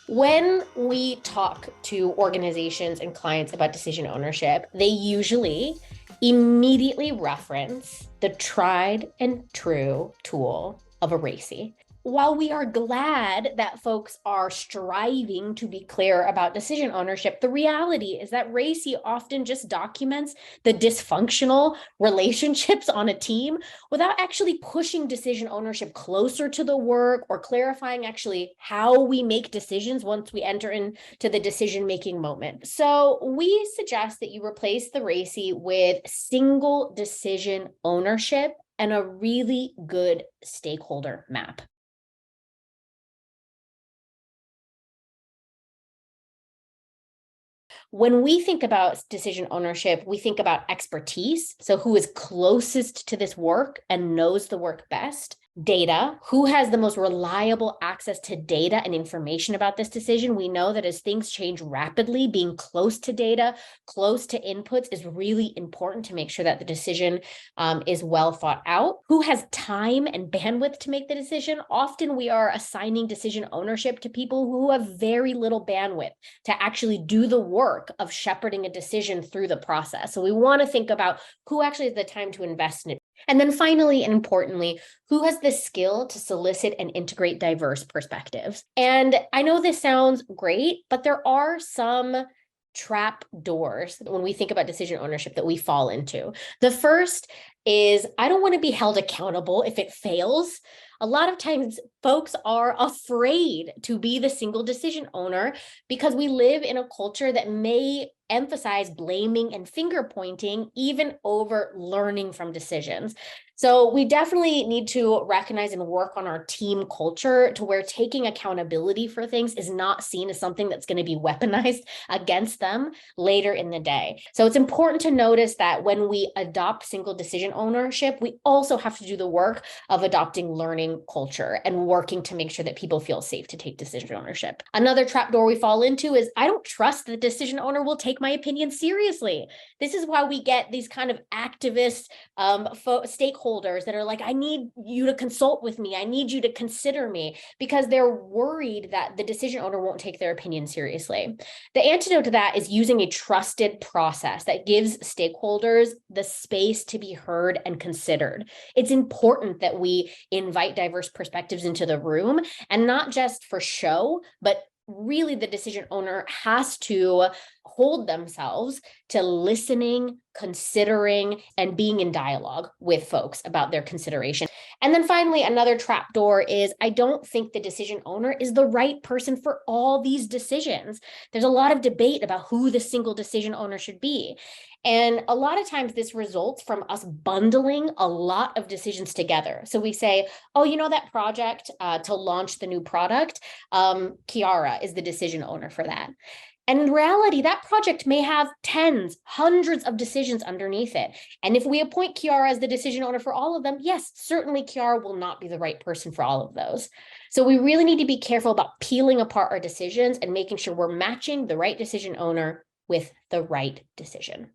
When we talk to organizations and clients about decision ownership, they usually immediately reference the tried and true tool of a RACI. While we are glad that folks are striving to be clear about decision ownership, the reality is that RACI often just documents the dysfunctional relationships on a team without actually pushing decision ownership closer to the work or clarifying actually how we make decisions once we enter into the decision-making moment. So we suggest that you replace the RACI with single decision ownership and a really good stakeholder map. When we think about decision ownership, we think about expertise. So who is closest to this work and knows the work best? Data, who has the most reliable access to data and information about this decision? We know that as things change rapidly, being close to data, close to inputs is really important to make sure that the decision is well thought out. Who has time and bandwidth to make the decision? Often we are assigning decision ownership to people who have very little bandwidth to actually do the work of shepherding a decision through the process. So we want to think about who actually has the time to invest in it. And then finally, and importantly, who has the skill to solicit and integrate diverse perspectives? And I know this sounds great, but there are some trap doors when we think about decision ownership that we fall into. The first is I don't want to be held accountable if it fails. A lot of times folks are afraid to be the single decision owner because we live in a culture that may emphasize blaming and finger pointing even over learning from decisions. So we definitely need to recognize and work on our team culture to where taking accountability for things is not seen as something that's going to be weaponized against them later in the day. So it's important to notice that when we adopt single decision ownership, we also have to do the work of adopting learning culture and working to make sure that people feel safe to take decision ownership. Another trapdoor we fall into is I don't trust the decision owner will take my opinion seriously. This is why we get these kind of activist stakeholders that are like, I need you to consult with me. I need you to consider me, because they're worried that the decision owner won't take their opinion seriously. The antidote to that is using a trusted process that gives stakeholders the space to be heard and considered. It's important that we invite diverse perspectives into the room, and not just for show, but really the decision owner has to hold themselves to listening, considering, and being in dialogue with folks about their consideration. And then finally, another trapdoor is I don't think the decision owner is the right person for all these decisions. There's a lot of debate about who the single decision owner should be. And a lot of times this results from us bundling a lot of decisions together. So we say, oh, you know, that project to launch the new product, Kiara is the decision owner for that. And in reality, that project may have tens, hundreds of decisions underneath it. And if we appoint Kiara as the decision owner for all of them, yes, certainly Kiara will not be the right person for all of those. So we really need to be careful about peeling apart our decisions and making sure we're matching the right decision owner with the right decision.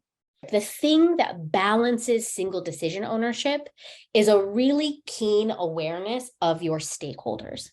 The thing that balances single decision ownership is a really keen awareness of your stakeholders.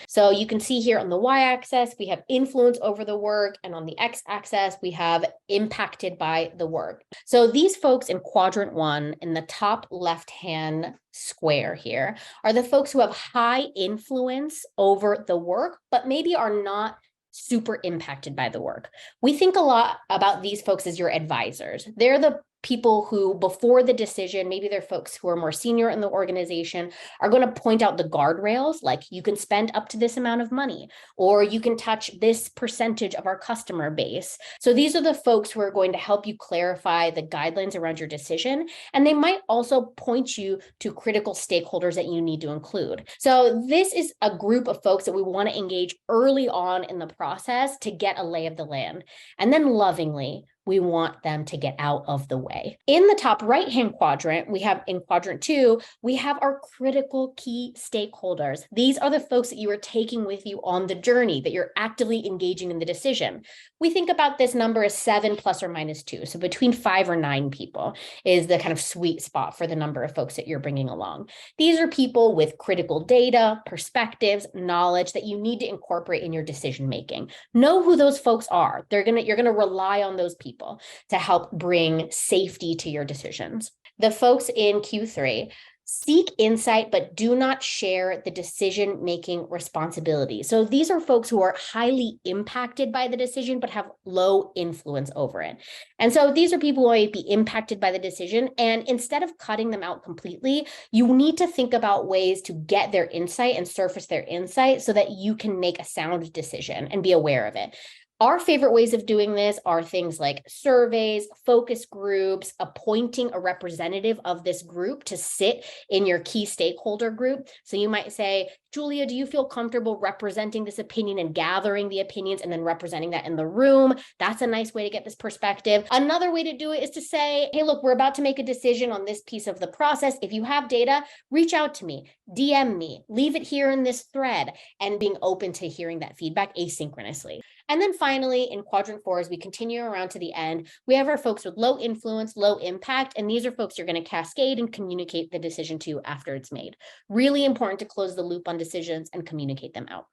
So you can see here on the y-axis, we have influence over the work, and on the x-axis, we have impacted by the work. So these folks in quadrant 1 in the top left-hand square here are the folks who have high influence over the work, but maybe are not super impacted by the work. We think a lot about these folks as your advisors. They're the people who, before the decision, maybe they're folks who are more senior in the organization, are going to point out the guardrails, like you can spend up to this amount of money, or you can touch this percentage of our customer base. So these are the folks who are going to help you clarify the guidelines around your decision. And they might also point you to critical stakeholders that you need to include. So this is a group of folks that we want to engage early on in the process to get a lay of the land. And then lovingly, We want them to get out of the way. In the top right-hand quadrant, we have in quadrant 2, we have our critical key stakeholders. These are the folks that you are taking with you on the journey, that you're actively engaging in the decision. We think about this number as 7 plus or minus 2. So between 5 or 9 people is the kind of sweet spot for the number of folks that you're bringing along. These are people with critical data, perspectives, knowledge that you need to incorporate in your decision making. Know who those folks are. You're going to rely on those people to help bring safety to your decisions. The folks in Q3 seek insight, but do not share the decision-making responsibility. So these are folks who are highly impacted by the decision, but have low influence over it. And so these are people who might be impacted by the decision. And instead of cutting them out completely, you need to think about ways to get their insight and surface their insight so that you can make a sound decision and be aware of it. Our favorite ways of doing this are things like surveys, focus groups, appointing a representative of this group to sit in your key stakeholder group. So you might say, Julia, do you feel comfortable representing this opinion and gathering the opinions and then representing that in the room? That's a nice way to get this perspective. Another way to do it is to say, hey, look, we're about to make a decision on this piece of the process. If you have data, reach out to me, DM me, leave it here in this thread, and being open to hearing that feedback asynchronously. And then finally, in quadrant 4, as we continue around to the end, we have our folks with low influence, low impact, and these are folks you're going to cascade and communicate the decision to after it's made. Really important to close the loop on decisions and communicate them out.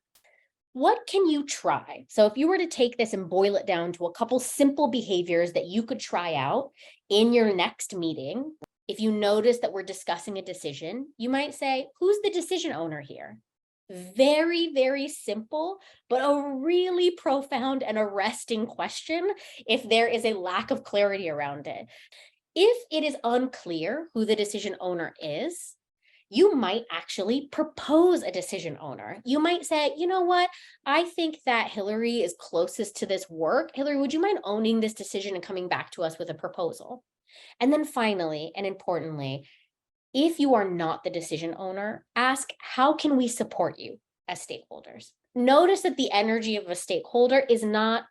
What can you try? So if you were to take this and boil it down to a couple simple behaviors that you could try out in your next meeting, if you notice that we're discussing a decision, you might say, who's the decision owner here? Very, very simple, but a really profound and arresting question if there is a lack of clarity around it. If it is unclear who the decision owner is, you might actually propose a decision owner. You might say, you know what? I think that Hillary is closest to this work. Hillary, would you mind owning this decision and coming back to us with a proposal? And then finally, and importantly, if you are not the decision owner, ask, how can we support you as stakeholders? Notice that the energy of a stakeholder is not,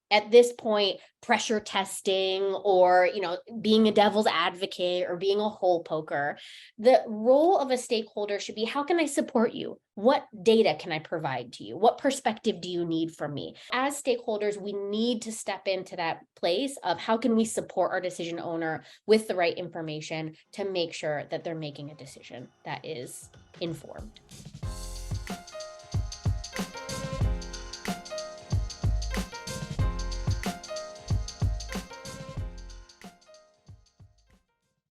at this point, pressure testing or, being a devil's advocate or being a hole poker. The role of a stakeholder should be, how can I support you? What data can I provide to you? What perspective do you need from me? As stakeholders, we need to step into that place of how can we support our decision owner with the right information to make sure that they're making a decision that is informed.